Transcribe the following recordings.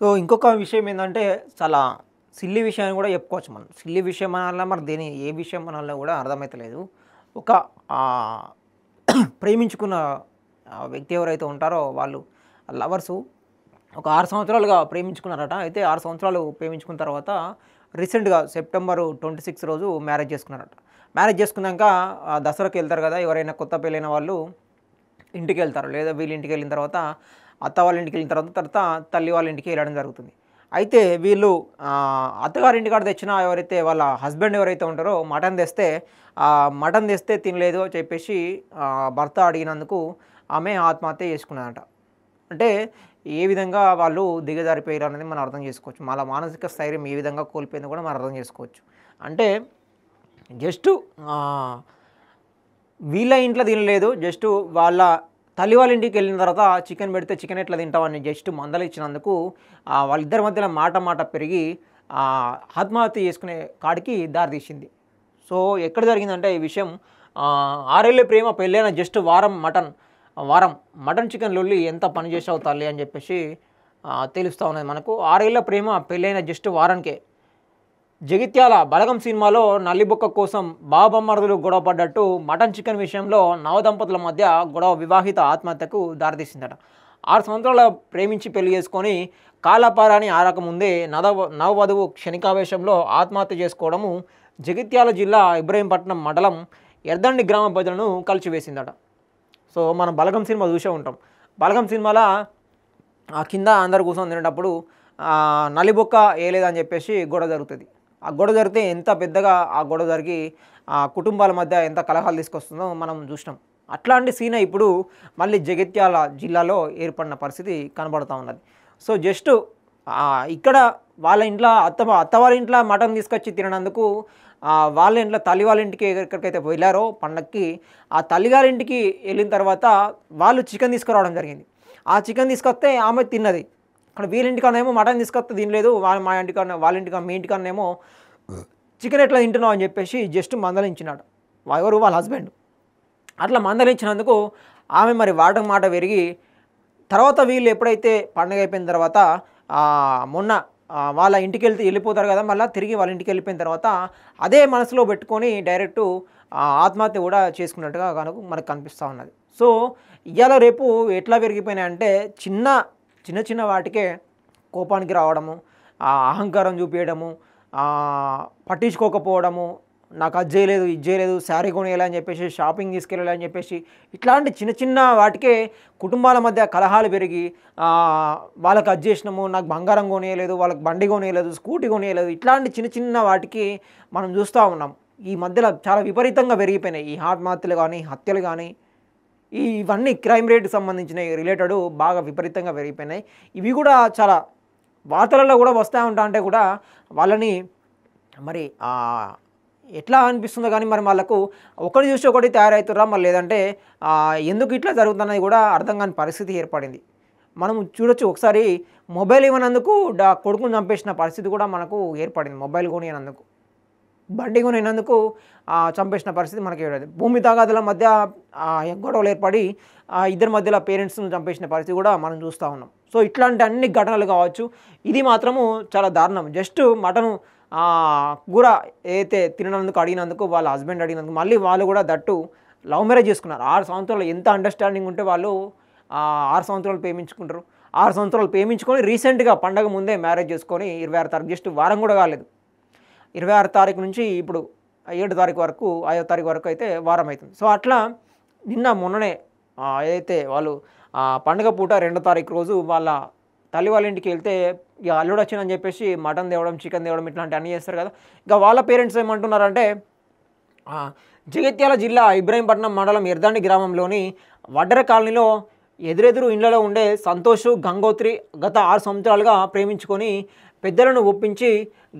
So, ఇంకొక విషయం ఏందంటే, చాలా సిల్లీ విషయాన్ని గూడా చెప్పుకోవచ్చు మనం. సిల్లీ విషయం అనాలా, మరి ఏ విషయం అనాలో గూడా అర్థమైతలేదు. ఒక ఆహ్, ప్రేమించుకున్న వ్యక్తి ఎవరైతే ఉంటారో వాళ్ళు లవర్సు ఒక 6 సంవత్సరాలుగా ప్రేమించుకున్నారట. అయితే 6 సంవత్సరాలు ప్రేమించుకున్న తర్వాత రీసెంట్‌గా సెప్టెంబర్ 26 రోజు మ్యారేజ్ చేసుకున్నారట. మ్యారేజ్ చేసుకున్నాక దసరాకెళ్తారు గదా! ఎవరైనా కొత్త పెళ్ళైన వాళ్ళు ఇంటికెళ్తారు. లేదా వీళ్ళ ఇంటికెళ్ళిన తర్వాత అత్త వాళ్ళ ఇంటికెళ్ళిన తర్వాత తల్లి వాళ్ళ ఇంటికి వెళ్ళడం జరుగుతుంది. అయితే వీళ్ళు అత్తగారి ఇంటికాడ తెచ్చిన ఎవరైతే వాళ్ళ హస్బెండ్ ఎవరైతే ఉంటారో మటన్ తెస్తే తినలేదు అని చెప్పేసి భర్త అడిగినందుకు ఆమె ఆత్మహత్య చేసుకున్నదట. అంటే ఏ విధంగా వాళ్ళు దిగజారిపోయారు అనేది మనం అర్థం చేసుకోవచ్చు. వాళ్ళ మానసిక స్థైర్యం ఏ విధంగా కోల్పోయిందో కూడా మనం అర్థం చేసుకోవచ్చు. అంటే జస్టు వీళ్ళ ఇంట్లో తినలేదు. జస్టు వాళ్ళ తల్లి వాళ్ళ ఇంటికి వెళ్ళిన తర్వాత చికెన్ పెడితే చికెన్ ఎట్లా తింటావని జస్ట్ మందలిచ్చినందుకు వాళ్ళిద్దరి మధ్యన మాట పెరిగి ఆత్మహత్య చేసుకునే కాడికి దారితీసింది. సో, ఎక్కడ జరిగిందంటే ఈ విషయం 6 ఏళ్ల ప్రేమ పెళ్ళైన జస్ట్ వారం మటన్ చికెన్ లొల్లి ఎంత పని చేసావు తల్లి అని చెప్పేసి తెలుస్తూ ఉన్నది మనకు. 6 ఏళ్ల ప్రేమ పెళ్ళైన జస్ట్ వారానికే జగిత్యాల బలగం సినిమాలో నల్లిబొక్క కోసం బావబమ్మరుదులు గొడవ పడ్డట్టు మటన్ చికెన్ విషయంలో నవదంపతుల మధ్య గొడవ వివాహిత ఆత్మహత్యకు దారితీసిందట. 6 సంవత్సరాల ప్రేమించి పెళ్లి చేసుకొని కాలపారాని ఆరకముందే నవవధువు క్షణికావేశంలో ఆత్మహత్య చేసుకోవడము జగిత్యాల జిల్లా ఇబ్రహీంపట్నం మండలం ఎర్దండి గ్రామ ప్రజలను కలిచివేసిందట. సో, మనం బలగం సినిమా చూసే ఉంటాం. బలగం సినిమాలో కింద అందరు కూర్చొని తినేటప్పుడు నలిబొక్క వేయలేదని చెప్పేసి గొడవ జరుగుతుంది. ఆ గొడవ జరిగితే ఎంత పెద్దగా ఆ గొడవ జరిగి కుటుంబాల మధ్య ఎంత కలహాలు తీసుకొస్తుందో మనం చూసినాం. అట్లాంటి సీన్ ఇప్పుడు మళ్ళీ జగిత్యాల జిల్లాలో ఏర్పడిన పరిస్థితి కనబడుతూ ఉన్నది. సో, జస్ట్ ఇక్కడ వాళ్ళ ఇంట్లో అత్త వాళ్ళ ఇంట్లో మటన్ తీసుకొచ్చి తిననందుకు వాళ్ళ ఇంట్లో తల్లి వాళ్ళ ఇంటికి ఎక్కడికైతే వెళ్ళారో పండక్కి, ఆ తల్లిగారి ఇంటికి వెళ్ళిన తర్వాత వాళ్ళు చికెన్ తీసుకురావడం జరిగింది. ఆ చికెన్ తీసుకొస్తే ఆమె తిన్నది. అక్కడ వీళ్ళ ఇంటికన్నా మటన్ తీసుకొస్తే తినలేదు. మా ఇంటికన్నా వాళ్ళ ఇంటికన్నా మీ ఇంటికన్నేమో చికెన్ ఎట్లా తింటున్నావు అని చెప్పేసి జస్ట్ మందలించినాడు. ఎవరు? వాళ్ళ హస్బెండ్. అట్లా మందలించినందుకు ఆమె మరి మాట పెరిగి తర్వాత వీళ్ళు ఎప్పుడైతే పండుగ అయిపోయిన తర్వాత మొన్న వాళ్ళ ఇంటికి వెళ్ళిపోతారు కదా, మళ్ళీ తిరిగి వాళ్ళ ఇంటికి వెళ్ళిపోయిన తర్వాత అదే మనసులో పెట్టుకొని డైరెక్టు ఆత్మహత్య కూడా చేసుకున్నట్టుగా కనుక మనకు కనిపిస్తూ ఉన్నది. సో, ఇవాళ రేపు ఎట్లా పెరిగిపోయినాయంటే చిన్న వాటికే కోపానికి రావడము, అహంకారం చూపించడము, పట్టించుకోకపోవడము, నాకు అది చేయలేదు ఇది చేయలేదు, శారీ కొనియాలని చెప్పేసి, షాపింగ్ తీసుకెళ్ళాలని చెప్పేసి, ఇట్లాంటి చిన్న వాటికే కుటుంబాల మధ్య కలహాలు పెరిగి వాళ్ళకి అది చేసినాము, నాకు బంగారం కొనియలేదు, వాళ్ళకి బండి కొనియలేదు, స్కూటీ కొనియలేదు, ఇట్లాంటి చిన్న వాటికి మనం చూస్తూ ఉన్నాం. ఈ మధ్యలో చాలా విపరీతంగా పెరిగిపోయినాయి ఈ ఆత్మహత్యలు కానీ, హత్యలు కానీ, ఇవన్నీ క్రైమ్ రేట్కి సంబంధించిన రిలేటెడ్ బాగా విపరీతంగా పెరిగిపోయినాయి. ఇవి కూడా చాలా వార్తలలో కూడా వస్తూ అంటే కూడా వాళ్ళని మరి ఎట్లా అనిపిస్తుందో కానీ మరి వాళ్ళకు ఒకటి చూసి ఒకటి తయారవుతుర్రా, మరి లేదంటే ఎందుకు ఇట్లా జరుగుతున్నది కూడా అర్థం కాని పరిస్థితి ఏర్పడింది. మనం చూడొచ్చు, ఒకసారి మొబైల్ ఇవ్వనందుకు కొడుకుని చంపేసిన పరిస్థితి కూడా మనకు ఏర్పడింది. మొబైల్ కొనినందుకు, బండి కొనినందుకు చంపేసిన పరిస్థితి మనకి ఏర్పడింది. భూమి తగాదుల మధ్య గొడవలు ఏర్పడి ఇద్దరి మధ్యలో పేరెంట్స్ను చంపేసిన పరిస్థితి కూడా మనం చూస్తూ ఉన్నాం. సో, ఇట్లాంటి అన్ని ఘటనలు కావచ్చు. ఇది మాత్రము చాలా దారుణం. జస్ట్ మటను కూర ఏదైతే తిననందుకు అడిగినందుకు వాళ్ళ హస్బెండ్ అడిగినందుకు మళ్ళీ వాళ్ళు కూడా దట్టు లవ్ మ్యారేజ్ చేసుకున్నారు. 6 సంవత్సరాలు ఎంత అండర్స్టాండింగ్ ఉంటే వాళ్ళు 6 సంవత్సరాలు ప్రేమించుకుంటారు. 6 సంవత్సరాలు ప్రేమించుకొని రీసెంట్గా పండగ ముందే మ్యారేజ్ చేసుకొని 26 తారీఖు, జస్ట్ వారం కూడా కాలేదు, 26 తారీఖు నుంచి ఇప్పుడు 7 తారీఖు వరకు, 5వ తారీఖు వరకు అయితే వారం అవుతుంది. సో, అట్లా మొన్ననే ఏదైతే వాళ్ళు పండుగ పూట 2వ తారీఖు రోజు వాళ్ళ తల్లి వాళ్ళ ఇంటికి వెళ్తే ఇక అల్లుడు వచ్చిందని చెప్పేసి మటన్ తేవడం, చికెన్ తేవడం ఇట్లాంటి అన్నీ చేస్తారు కదా. ఇక వాళ్ళ పేరెంట్స్ ఏమంటున్నారంటే జగిత్యాల జిల్లా ఇబ్రహీంపట్నం మండలం ఎర్దండి గ్రామంలోని వడ్డెర కాలనీలో ఎదురెదురు ఇండ్లలో ఉండే సంతోష్, గంగోత్రి గత 6 సంవత్సరాలుగా ప్రేమించుకొని పెద్దలను ఒప్పించి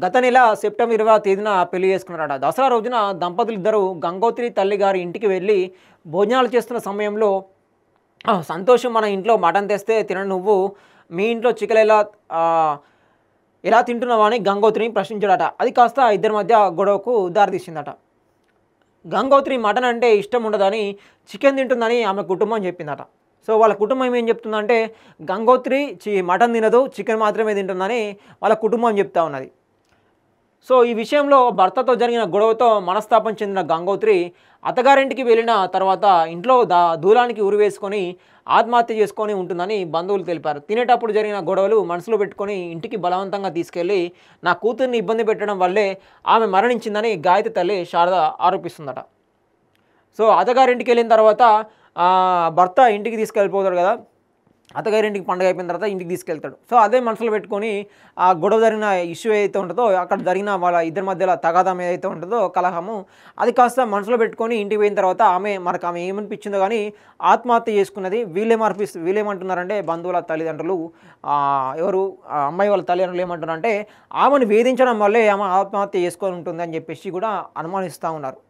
గత నెల సెప్టెంబర్ 20వ తేదీన పెళ్లి చేసుకున్నారట. దసరా రోజున దంపతులు ఇద్దరు గంగోత్రి తల్లి గారి ఇంటికి వెళ్ళి భోజనాలు చేస్తున్న సమయంలో సంతోష్, మన ఇంట్లో మటన్ తెస్తే తినను నువ్వు, మీ ఇంట్లో చికెన్ ఎలా తింటున్నావా అని గంగోత్రిని ప్రశ్నించాడట. అది కాస్త ఇద్దరి మధ్య గొడవకు దారితీసిందట. గంగోత్రి మటన్ అంటే ఇష్టం ఉండదని చికెన్ తింటుందని ఆమె కుటుంబం చెప్పిందట. సో వాళ్ళ కుటుంబం ఏం చెప్తుందంటే గంగోత్రి మటన్ తినదు, చికెన్ మాత్రమే తింటుందని వాళ్ళ కుటుంబం చెప్తా ఉన్నది. సో ఈ విషయంలో భర్తతో జరిగిన గొడవతో మనస్తాపం చెందిన గంగోత్రి అత్తగారింటికి వెళ్ళిన తర్వాత ఇంట్లో దూలానికి ఉరివేసుకొని ఆత్మహత్య చేసుకొని ఉంటుందని బంధువులు తెలిపారు. తినేటప్పుడు జరిగిన గొడవలు మనసులో పెట్టుకొని ఇంటికి బలవంతంగా తీసుకెళ్లి నా కూతుర్ని ఇబ్బంది పెట్టడం వల్లే ఆమె మరణించిందని గాయత్రి తల్లి శారద ఆరోపిస్తుందట. సో అత్తగారింటికి వెళ్ళిన తర్వాత భర్త ఇంటికి తీసుకెళ్ళిపోతాడు కదా, అత్తగారింటికి పండుగ అయిపోయిన తర్వాత ఇంటికి తీసుకెళ్తాడు. సో అదే మనసులో పెట్టుకొని ఆ గొడవ జరిగిన ఇష్యూ ఏదైతే ఉంటుందో, అక్కడ జరిగిన వాళ్ళ ఇద్దరి మధ్యలో తగాదం ఏదైతే ఉంటుందో కలహము, అది కాస్త మనసులో పెట్టుకొని ఇంటికి పోయిన తర్వాత ఆమె ఏమనిపించిందో కానీ ఆత్మహత్య చేసుకున్నది. వీళ్ళేమంటున్నారంటే బంధువుల తల్లిదండ్రులు, ఎవరు అమ్మాయి వాళ్ళ తల్లిదండ్రులు ఏమంటున్నారంటే ఆమెను వేధించడం వల్లే ఆమె ఆత్మహత్య చేసుకొని ఉంటుంది అని చెప్పేసి కూడా అనుమానిస్తూ ఉన్నారు.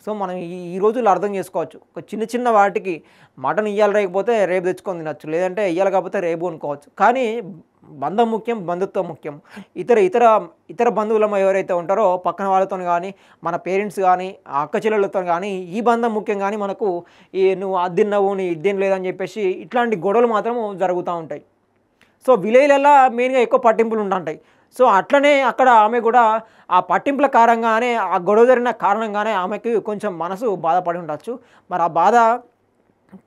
సో మనం ఈ రోజుల్లో అర్థం చేసుకోవచ్చు, ఒక చిన్న వాటికి మటన్ ఇయ్యాలి లేకపోతే రేపు తెచ్చుకొని తినచ్చు, లేదంటే ఇయ్యాలి కాకపోతే రేపు కొనుక్కోవచ్చు. కానీ బంధం ముఖ్యం, బంధుత్వం ముఖ్యం. ఇతర బంధువులు ఎవరైతే ఉంటారో పక్కన వాళ్ళతో కానీ, మన పేరెంట్స్ కానీ, అక్క చెల్లెళ్ళతో కానీ ఈ బంధం ముఖ్యం. కానీ మనకు నువ్వు అది తిన్నావు, నీ ఇది లేదని చెప్పేసి ఇట్లాంటి గొడవలు మాత్రము జరుగుతూ ఉంటాయి. సో విలేజ్లలో మెయిన్గా ఎక్కువ పట్టింపులు ఉంటుంటాయి. సో అట్లనే అక్కడ ఆమె కూడా ఆ పట్టింపుల కారణంగానే, ఆ గొడవ జరిగిన కారణంగానే ఆమెకి కొంచెం మనసు బాధపడి ఉండొచ్చు. మరి ఆ బాధ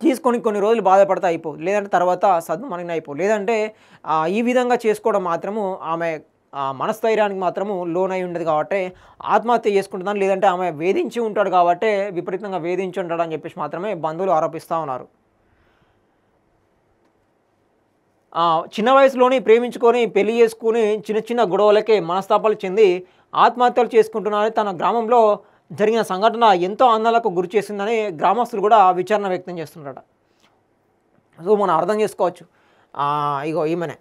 తీసుకొని కొన్ని రోజులు బాధపడితే అయిపోదు, లేదంటే తర్వాత సద్దుమణిగిన అయిపోదు. లేదంటే ఈ విధంగా చేసుకోవడం మాత్రము ఆమె మనస్థైర్యానికి మాత్రము లోనై ఉండదు కాబట్టి ఆత్మహత్య చేసుకుంటుందని, లేదంటే ఆమె వేధించి ఉంటాడు కాబట్టి విపరీతంగా వేధించి ఉంటాడు అని చెప్పేసి మాత్రమే బంధువులు ఆరోపిస్తూ ఉన్నారు. చిన్న వయసులోని ప్రేమించుకొని పెళ్లి చేసుకుని చిన్న గొడవలకే మనస్తాపాలు చెంది ఆత్మహత్యలు చేసుకుంటున్నారని తన గ్రామంలో జరిగిన సంఘటన ఎంతో ఆందోళనకు గురి చేసిందని గ్రామస్తులు కూడా విచారణ వ్యక్తం చేస్తున్నారట. సో మనం అర్థం చేసుకోవచ్చు. ఇగో ఈమెనే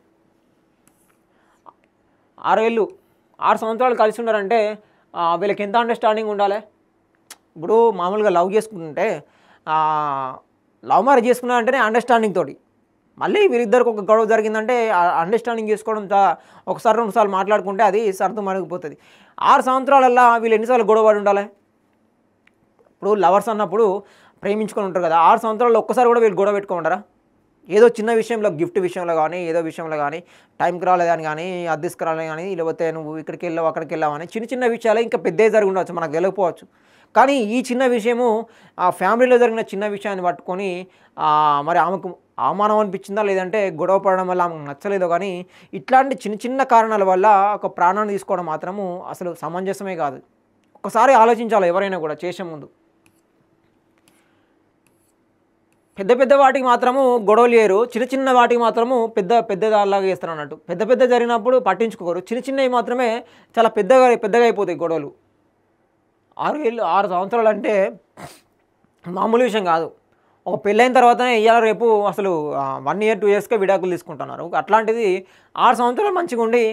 6 సంవత్సరాలు కలిసి ఉన్నారంటే వీళ్ళకి ఎంత అండర్స్టాండింగ్ ఉండాలి. ఇప్పుడు మామూలుగా లవ్ చేసుకుంటుంటే లవ్ మ్యారేజ్ చేసుకున్నారంటేనే అండర్స్టాండింగ్ తోటి, మళ్ళీ వీరిద్దరికి ఒక గొడవ జరిగిందంటే అండర్స్టాండింగ్ చేసుకోవడం, ఒకసారి 2 సార్లు మాట్లాడుకుంటే అది సర్దు మణిగిపోతుంది. 6 సంవత్సరాలల్లా వీళ్ళు ఎన్నిసార్లు గొడవ పడి ఉండాలి. ఇప్పుడు లవర్స్ అన్నప్పుడు ప్రేమించుకొని ఉంటారు కదా, 6 సంవత్సరాల్లో ఒక్కసారి కూడా వీళ్ళు గొడవ పెట్టుకుంటారా? ఏదో చిన్న విషయంలో, గిఫ్ట్ విషయంలో కానీ, ఏదో విషయంలో కానీ, టైంకి రాలేదని కానీ, అది తీసుకురాలని కానీ, లేకపోతే నువ్వు ఇక్కడికి వెళ్ళావు అక్కడికి వెళ్ళావు అని చిన్న విషయాలే ఇంకా పెద్ద జరిగి ఉండవచ్చు, మనకు తెలియకపోవచ్చు. కానీ ఈ చిన్న విషయము ఆ ఫ్యామిలీలో జరిగిన చిన్న విషయాన్ని పట్టుకొని మరి ఆమెకు అవమానం అనిపించిందా, లేదంటే గొడవ పడడం వల్ల ఆమెకు నచ్చలేదో కానీ ఇట్లాంటి చిన్న కారణాల వల్ల ఒక ప్రాణాన్ని తీసుకోవడం మాత్రము అసలు సమంజసమే కాదు. ఒకసారి ఆలోచించాలి ఎవరైనా కూడా చేసే ముందు. పెద్ద వాటికి మాత్రము గొడవలు చేయరు, చిన్న వాటికి మాత్రము పెద్ద దానిలాగా చేస్తారు అన్నట్టు. పెద్ద జరిగినప్పుడు పట్టించుకోరు, చిన్నవి మాత్రమే చాలా పెద్దగా అయిపోతాయి గొడవలు. 6 సంవత్సరాలు అంటే మామూలు విషయం కాదు. ఒక పెళ్ళైన తర్వాతనే ఇవాళ రేపు అసలు 1 ఇయర్ 2 ఇయర్స్కే విడాకులు తీసుకుంటున్నారు. అట్లాంటిది 6 సంవత్సరాలు మంచిగా ఉండి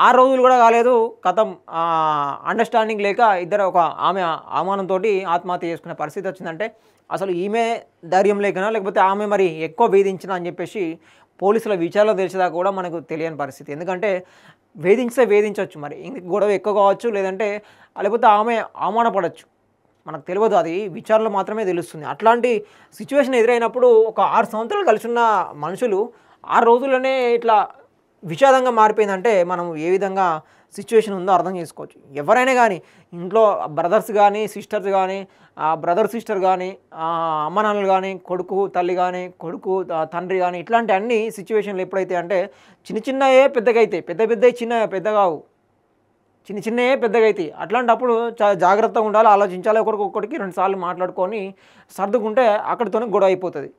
6 రోజులు కూడా కాలేదు కథం అండర్స్టాండింగ్ లేక ఇద్దరు ఆమె అవమానంతో ఆత్మహత్య చేసుకునే పరిస్థితి వచ్చిందంటే అసలు ఈమె ధైర్యం లేకనా, లేకపోతే ఆమె మరి ఎక్కువ వేధించినా అని చెప్పేసి పోలీసుల విచారణలో తెలిసేదాకా కూడా మనకు తెలియని పరిస్థితి. ఎందుకంటే వేధించవచ్చు, మరి ఇంక గొడవ ఎక్కువ కావచ్చు, లేకపోతే ఆమె అవమానపడవచ్చు, మనకు తెలియదు, అది విచారణలో మాత్రమే తెలుస్తుంది. అట్లాంటి సిచ్యువేషన్ ఎదురైనప్పుడు ఒక 6 సంవత్సరాలు కలిసి ఉన్న మనుషులు 6 రోజుల్లోనే ఇట్లా విషాదంగా మారిపోయిందంటే మనం ఏ విధంగా సిచ్యువేషన్ ఉందో అర్థం చేసుకోవచ్చు. ఎవరైనా కానీ ఇంట్లో బ్రదర్స్ కానీ, సిస్టర్స్ కానీ, బ్రదర్ సిస్టర్ కానీ, అమ్మ నాన్నలు కానీ, కొడుకు తల్లి కానీ, కొడుకు తండ్రి కానీ, ఇట్లాంటి అన్ని సిచ్యువేషన్లు ఎప్పుడైతే అంటే చిన్నవే పెద్దగా అవుతాయి, పెద్దగా కావు, చిన్నవే పెద్దగా అవుతాయి. అట్లాంటప్పుడు చాలా జాగ్రత్తగా ఉండాలి, ఆలోచించాలి, ఒకరికి 2 సార్లు మాట్లాడుకొని సర్దుకుంటే అక్కడితోనే గొడవ అయిపోతుంది.